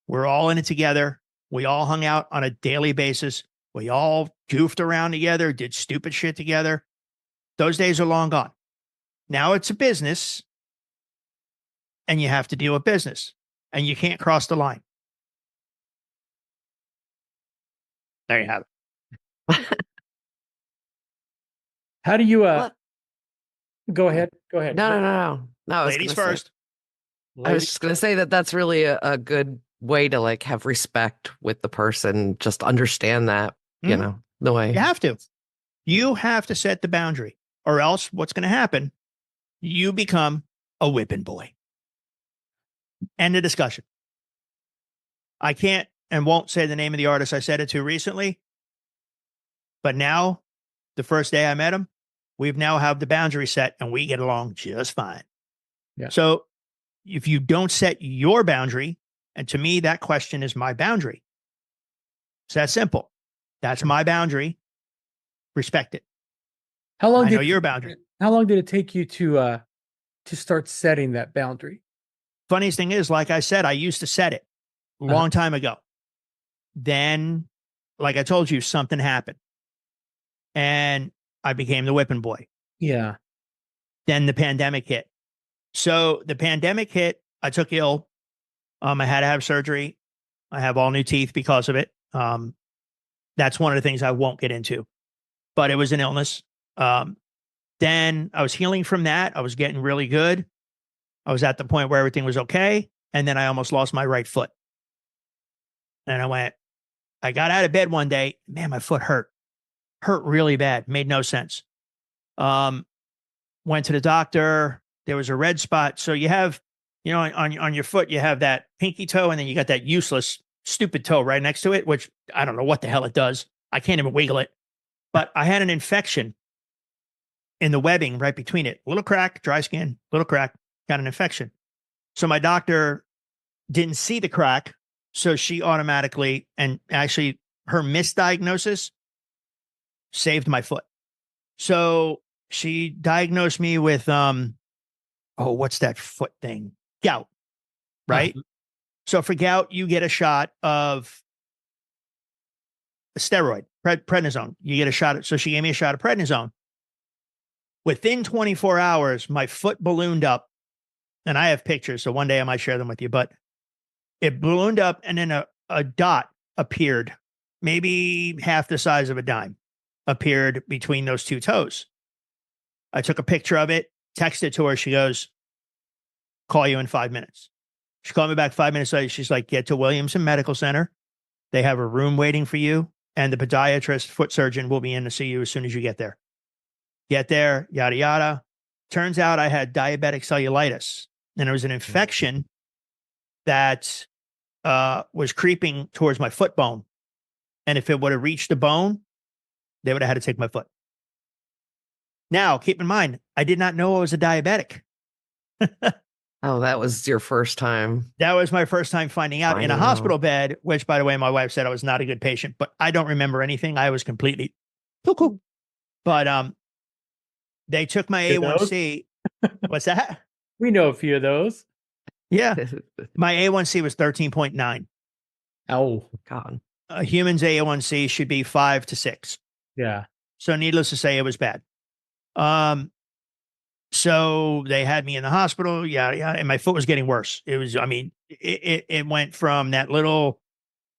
We're all in it together. We all hung out on a daily basis. We all goofed around together, did stupid shit together. Those days are long gone. Now it's a business, and you have to deal with business, and you can't cross the line. There you have it. How do you, go ahead. No. Ladies first. I was just going to say that's really a good way to like have respect with the person. Just understand that, the way. You have to. You have to set the boundary, or else what's going to happen? You become a whipping boy. End of discussion. I can't and won't say the name of the artist I said it to recently, but now, the first day I met him, we've now have the boundary set and we get along just fine. Yeah. So if you don't set your boundary, and to me, that question is my boundary. It's that simple. That's my boundary. Respect it. How long I know your boundary. How long did it take you to start setting that boundary? Funniest thing is, like I said, I used to set it a long time ago. Then, like I told you, something happened. And I became the whipping boy. Yeah. Then the pandemic hit. So the pandemic hit, I took ill. I had to have surgery. I have all new teeth because of it. That's one of the things I won't get into, but it was an illness. Then I was healing from that. I was getting really good. I was at the point where everything was okay. And then I almost lost my right foot. And I got out of bed one day, man, my foot hurt really bad. Made no sense. Went to the doctor. There was a red spot. So you have, on your foot, you have that pinky toe, and then you got that useless, stupid toe right next to it, which I don't know what the hell it does. I can't even wiggle it. But I had an infection in the webbing right between it. Little crack, dry skin, little crack, got an infection. So my doctor didn't see the crack. So she automatically, and actually her misdiagnosis saved my foot. So she diagnosed me with, what's that foot thing? Gout, right? Uh-huh. So for gout, you get a shot of a steroid, prednisone. You get a shot. So she gave me a shot of prednisone. Within 24 hours, my foot ballooned up, and I have pictures. So one day I might share them with you, but it ballooned up, and then a dot appeared, maybe half the size of a dime, appeared between those two toes. I took a picture of it, texted to her. She goes, call you in 5 minutes. She called me back 5 minutes later. She's like, get to Williamson Medical Center. They have a room waiting for you, and the podiatrist, foot surgeon, will be in to see you as soon as you get there. Get there, yada, yada. Turns out I had diabetic cellulitis, and it was an infection that was creeping towards my foot bone. And if it would have reached the bone, they would have had to take my foot. Now, keep in mind, I did not know I was a diabetic. Oh, that was your first time. That was my first time finding out in a hospital bed, which, by the way, my wife said I was not a good patient, but I don't remember anything. I was completely cuckoo. But they took my A1C. What's that? We know a few of those. Yeah. My A1C was 13.9. Oh, God. A human's A1C should be 5 to 6. yeah. So needless to say, it was bad. So they had me in the hospital. Yeah. And my foot was getting worse. It was, it went from that little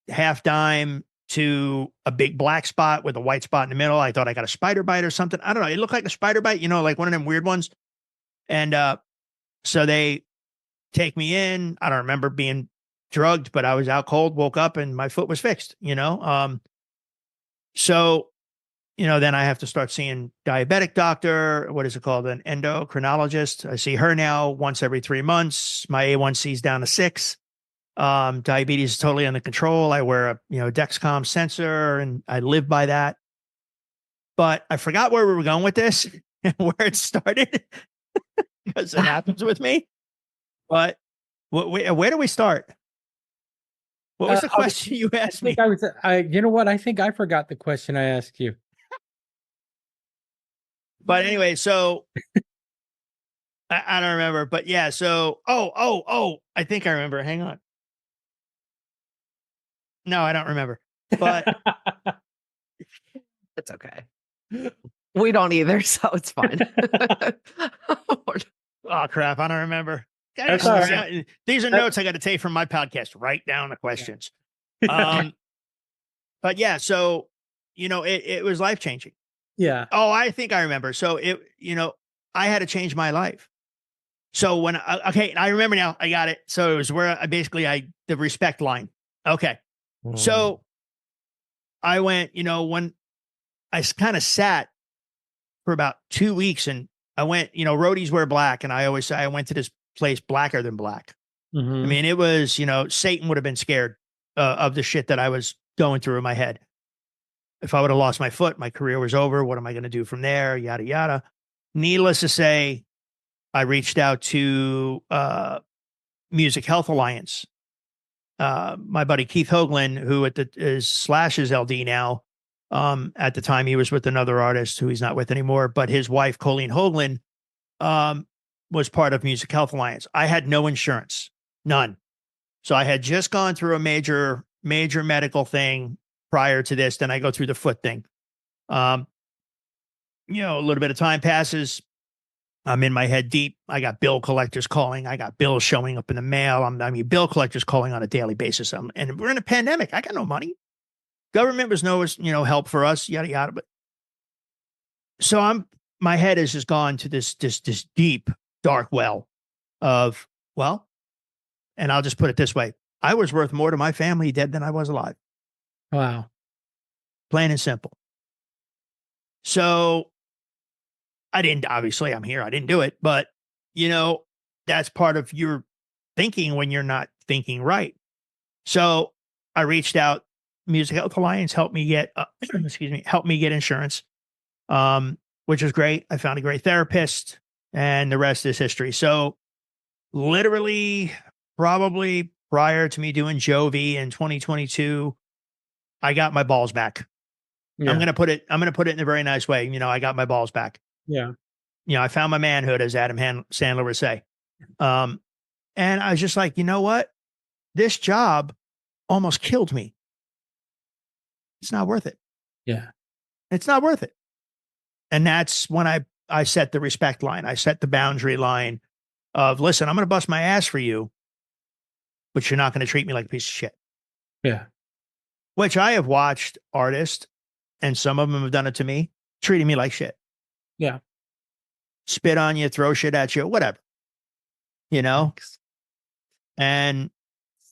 half dime to a big black spot with a white spot in the middle. I thought I got a spider bite or something. I don't know. It looked like a spider bite, like one of them weird ones. And so they take me in. I don't remember being drugged, but I was out cold, woke up, and my foot was fixed, So, then I have to start seeing diabetic doctor. What is it called? An endocrinologist. I see her now once every 3 months. My A1C is down to 6. Diabetes is totally under control. I wear a, Dexcom sensor, and I live by that. But I forgot where we were going with this and where it started because it happens with me. But where do we start? What was the question you asked me? You know what? I think I forgot the question I asked you. But anyway, so I don't remember. But yeah, so I think I remember. Hang on. No, I don't remember. But It's okay. We don't either, so it's fine. oh crap, I don't remember. That's all right. These are notes I got to take from my podcast. Write down the questions. But yeah, so it was life changing. Yeah. Oh, I think I remember. So I had to change my life. So when I remember now. I got it. So it was where the respect line. Okay. So I went, when I kind of sat for about 2 weeks, and I went, roadies wear black. And I always say I went to this place blacker than black. Mm-hmm. I mean, it was, Satan would have been scared of the shit that I was going through in my head. If I would have lost my foot, my career was over. What am I going to do from there? Yada, yada. Needless to say, I reached out to Music Health Alliance. My buddy Keith Hoagland, who is Slash's LD now. At the time, he was with another artist who he's not with anymore. But his wife, Colleen Hoagland, was part of Music Health Alliance. I had no insurance, none. So I had just gone through a major medical thing prior to this. Then I go through the foot thing. A little bit of time passes. I'm in my head deep. I got bill collectors calling. I got bills showing up in the mail. Bill collectors calling on a daily basis. And we're in a pandemic. I got no money. Government was no, help for us, yada, yada. But so my head has just gone to this deep, dark well of, well, and I'll just put it this way. I was worth more to my family dead than I was alive. Wow. Plain and simple. So obviously I'm here. I didn't do it, but that's part of your thinking when you're not thinking right. So I reached out. Music Health Alliance helped me get, helped me get insurance, which was great. I found a great therapist, and the rest is history. So literally, probably prior to me doing Jovi in 2022, I got my balls back. Yeah. I'm gonna put it in a very nice way. I got my balls back. Yeah. I found my manhood, as Adam Sandler would say. And I was just like, you know what? This job almost killed me. It's not worth it. Yeah. It's not worth it. And that's when I set the respect line. I set the boundary line of, listen, I'm going to bust my ass for you, but you're not going to treat me like a piece of shit. Yeah. Which I have watched artists, and some of them have done it to me, treating me like shit. Yeah. Spit on you, throw shit at you, whatever. Thanks. And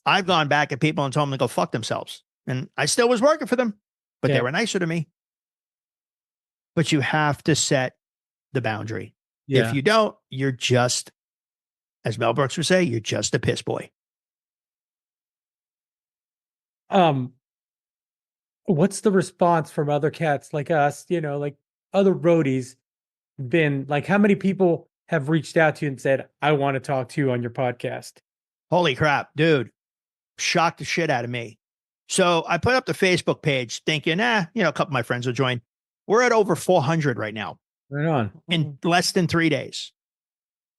I've gone back at people and told them to go fuck themselves. And I still was working for them, but they were nicer to me. But you have to set the boundary. Yeah. If you don't, you're just, as Mel Brooks would say, you're just a piss boy. What's the response from other cats like us, like other roadies been like? How many people have reached out to you and said, I want to talk to you on your podcast? Holy crap, dude. Shocked the shit out of me. So I put up the Facebook page thinking, a couple of my friends will join. We're at over 400 right now. Right on. In less than 3 days.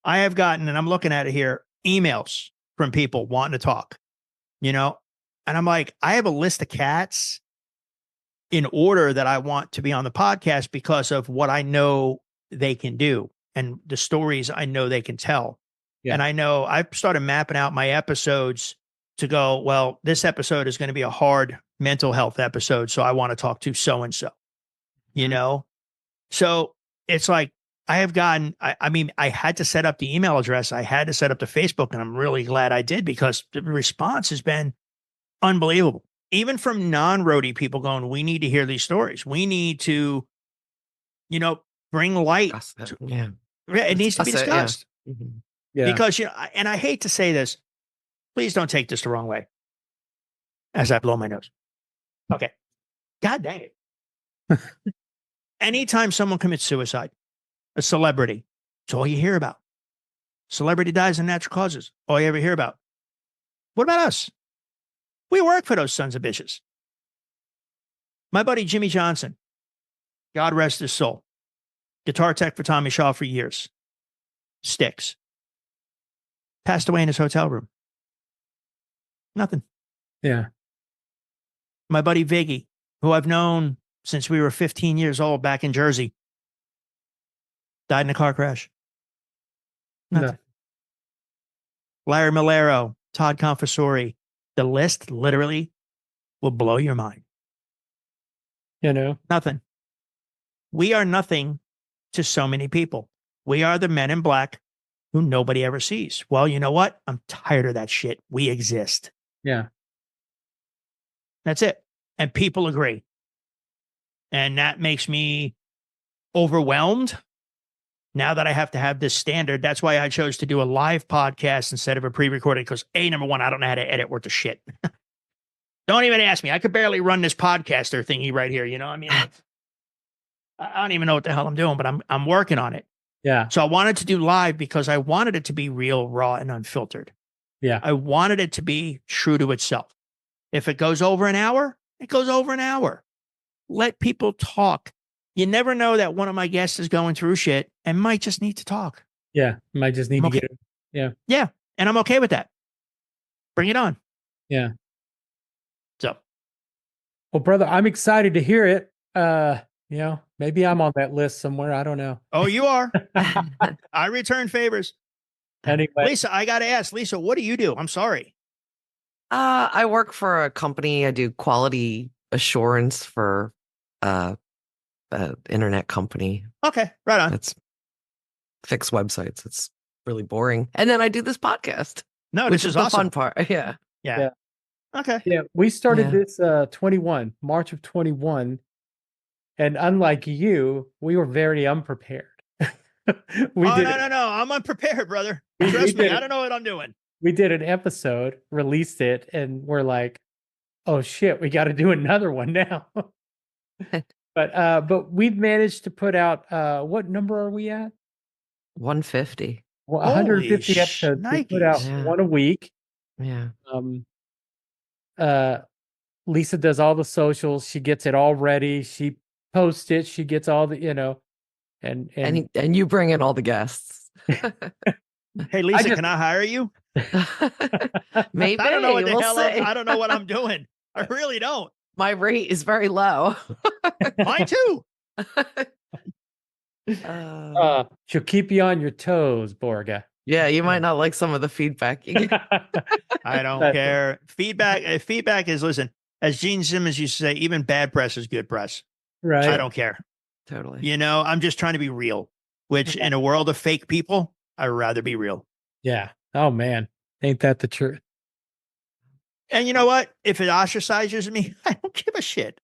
I have gotten, and I'm looking at it here, emails from people wanting to talk, and I'm like, I have a list of cats in order that I want to be on the podcast because of what I know they can do and the stories I know they can tell. Yeah. And I know I've started mapping out my episodes to go, well, this episode is going to be a hard mental health episode. So I want to talk to so-and-so, So it's like, I have gotten, I had to set up the email address. I had to set up the Facebook, and I'm really glad I did because the response has been unbelievable. Even from non-roadie people going, we need to hear these stories. We need to, bring light. Yeah. It needs to be discussed. Yeah. Mm-hmm. Yeah. Because, and I hate to say this, please don't take this the wrong way as I blow my nose. Okay. God dang it. Anytime someone commits suicide, a celebrity, it's all you hear about. Celebrity dies of natural causes, all you ever hear about. What about us? We work for those sons of bitches. My buddy Jimmy Johnson, God rest his soul, guitar tech for Tommy Shaw for years, Styx, passed away in his hotel room. Nothing. Yeah. My buddy Viggy, who I've known since we were 15 years old back in Jersey, died in a car crash. Nothing. No. Larry Malero, Todd Confessori, the list literally will blow your mind. Nothing. We are nothing to so many people. We are the men in black who nobody ever sees. Well, you know what? I'm tired of that shit. We exist. Yeah. That's it. And people agree. And that makes me overwhelmed now that I have to have this standard. That's why I chose to do a live podcast instead of a pre-recorded, because number one, I don't know how to edit worth of shit. Don't even ask me. I could barely run this podcaster thingy right here. I don't even know what the hell I'm doing, but I'm working on it. Yeah. So I wanted to do live because I wanted it to be real, raw, and unfiltered. Yeah. I wanted it to be true to itself. If it goes over an hour, it goes over an hour. Let people talk. You never know that one of my guests is going through shit and might just need to talk. Yeah. Might just need to get it. Yeah. Yeah. And I'm okay with that. Bring it on. Yeah. So. Well, brother, I'm excited to hear it. Maybe I'm on that list somewhere. I don't know. Oh, you are. I return favors. Anyway. Lisa, I got to ask, Lisa, what do you do? I'm sorry. I work for a company. I do quality assurance for internet company Okay, right on. that's fix websites. It's really boring. And then I do this podcast, No, which this is is the awesome. fun part. Yeah. Yeah. Yeah. Okay. Yeah, we started Yeah. this 21, March of 21, and unlike you, we were very unprepared. We Oh, did no. I'm unprepared, brother. We Trust me, did I it. don't know what I'm doing. we did an episode, released it, and we're like, oh shit, we got to do another one now. But we've managed to put out what number are we at? 150. Well, Holy 150 episodes. We put out shnikes. Yeah. one a week. Yeah. Uh, Lisa does all the socials. She gets it all ready. She posts it. She gets all the, and And you bring in all the guests. Hey, Lisa, just- can I hire you? Maybe. I don't know what the we'll hell see. I don't know what I'm doing. I really don't. My rate is very low. Mine too. she'll keep you on your toes, Borga. Yeah, you might not like some of the feedback. You get. I don't That's care. Feedback is, listen, as Gene Simmons used to say, even bad press is good press. Right. I don't care. Totally. You know, I'm just trying to be real, which in a world of fake people, I'd rather be real. Yeah. Oh man, ain't that the truth? And you know what? If it ostracizes me, I don't give a shit.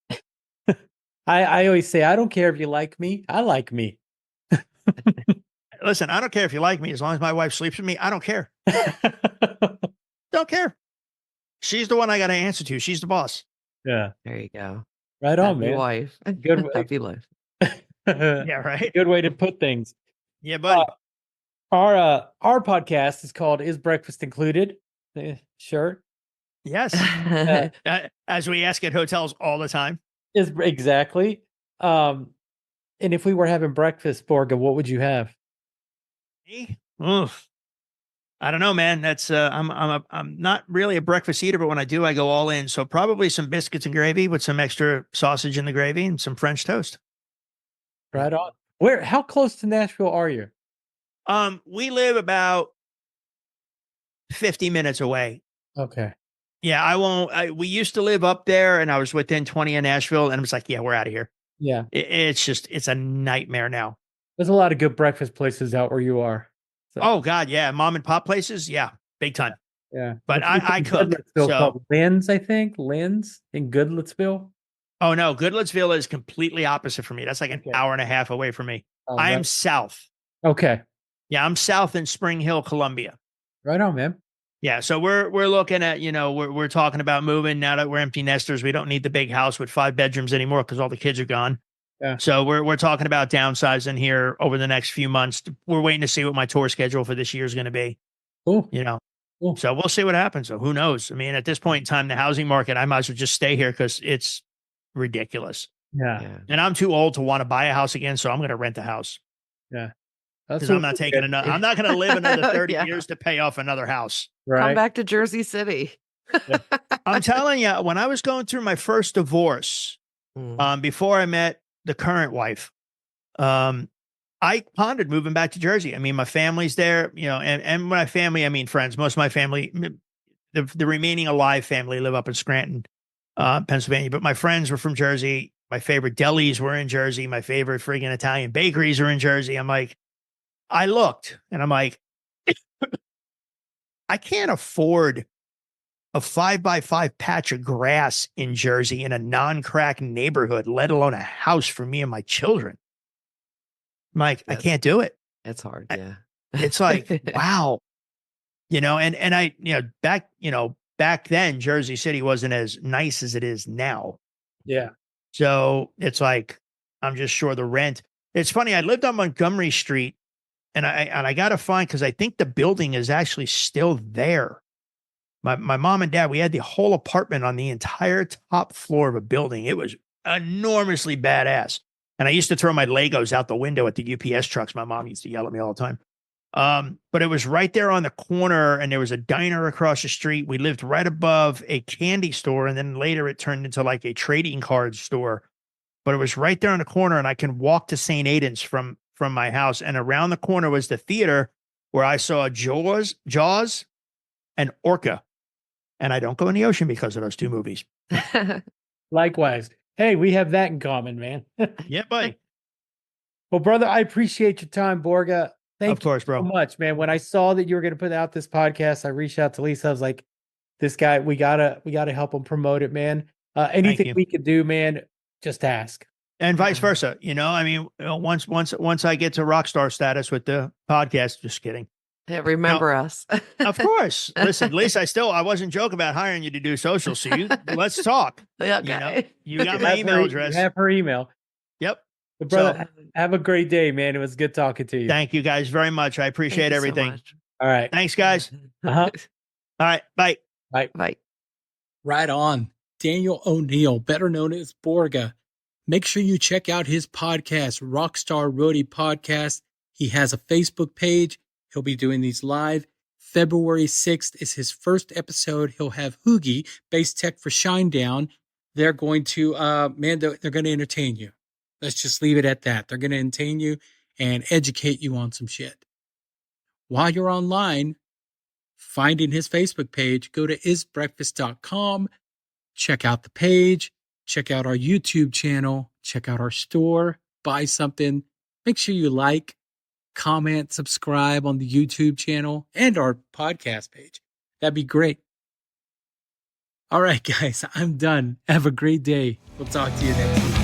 I always say I don't care if you like me. I like me. Listen, I don't care if you like me. As long as my wife sleeps with me, I don't care. Don't care. She's the one I got to answer to. She's the boss. Yeah. There you go. Right on, Happy man. wife. Good. Happy life. Yeah, right. Good way to put things. Yeah, buddy. Our podcast is called "Is Breakfast Included?" Sure. Yes. As we ask at hotels all the time. Is exactly. And if we were having breakfast, Borga, what would you have? Me? Oof. I don't know, man. That's I'm not really a breakfast eater, but when I do, I go all in. So probably some biscuits and gravy with some extra sausage in the gravy and some French toast. Right on. How close to Nashville are you? We live about 50 minutes away. Okay. Yeah, we used to live up there and I was within 20 of Nashville and I was like, yeah, we're out of here. Yeah. It's a nightmare now. There's a lot of good breakfast places out where you are. So, Oh God. Yeah. Mom and pop places. Yeah. Big time. yeah. But I cook. So, So, called Lynn's, I think. Lynn's in Goodlettsville. oh no, Goodlettsville is completely opposite for me. That's like an Okay. hour and a half away from me. Oh, I am right. south. Okay. Yeah. I'm south in Spring Hill, Columbia. Right on, man. Yeah. So we're looking at, we're talking about moving now that we're empty nesters. We don't need the big house with 5 bedrooms anymore because all the kids are gone. Yeah. So we're talking about downsizing here over the next few months. We're waiting to see what my tour schedule for this year is going to be, Cool. Cool. So we'll see what happens. So who knows? I mean, at this point in time, the housing market, I might as well just stay here because it's ridiculous. Yeah. Yeah. And I'm too old to want to buy a house again. So I'm going to rent a house That's because I'm not taking another, I'm not going to live another 30 Yeah. years to pay off another house. Come Right. back to Jersey City. I'm telling you, when I was going through my first divorce, Mm. before I met the current wife, I pondered moving back to Jersey. I mean, my family's there, and when I family, I mean friends. Most of my family, the remaining alive family, live up in Scranton, Pennsylvania. But my friends were from Jersey. My favorite delis were in Jersey. My favorite friggin' Italian bakeries are in Jersey. I looked and I'm like, I can't afford a 5x5 patch of grass in Jersey in a non-crack neighborhood, let alone a house for me and my children. I'm like, I can't do it. It's hard. Yeah. It's like, wow. And I, back then, Jersey City wasn't as nice as it is now. Yeah. So it's like, I'm just sure the rent. It's funny. I lived on Montgomery Street and I got to find, because I think the building is actually still there. My mom and dad, we had the whole apartment on the entire top floor of a building. It was enormously badass. And I used to throw my Legos out the window at the UPS trucks. My mom used to yell at me all the time. But it was right there on the corner and there was a diner across the street. We lived right above a candy store. And then later it turned into like a trading card store, but it was right there on the corner and I can walk to St. Aidan's from my house. And around the corner was the theater where I saw Jaws and Orca. And I don't go in the ocean because of those 2 movies. Likewise. Hey, we have that in common, man. Yeah, buddy. Well, brother, I appreciate your time, Borga. Thank Of course, you bro. so much, man. When I saw that you were going to put out this podcast, I reached out to Lisa. I was like, this guy, we gotta help him promote it, man. Anything you. we could do, man, just ask. And vice versa. I mean, once I get to Rockstar status with the podcast, just kidding. Yeah, remember us. Of course. Listen, at least I wasn't joking about hiring you to do social. So let's talk. Okay. You got my email address. You have her email. Yep. But brother, have a great day, man. It was good talking to you. Thank you guys very much. I appreciate everything. So all right. Thanks, guys. Uh-huh. All right. Bye. Bye. Right on. Daniel O'Neill, better known as Borga. Make sure you check out his podcast, Rockstar Roadie Podcast. He has a Facebook page. He'll be doing these live. February 6th is his first episode. He'll have Hoogie, Bass Tech for Shinedown. They're going to, they're going to entertain you. Let's just leave it at that. They're going to entertain you and educate you on some shit. While you're online, finding his Facebook page, go to isbreakfast.com, check out the page, check out our YouTube channel, check out our store, buy something. Make sure you like, comment, subscribe on the YouTube channel and our podcast page. That'd be great. All right, guys, I'm done. Have a great day. We'll talk to you next week.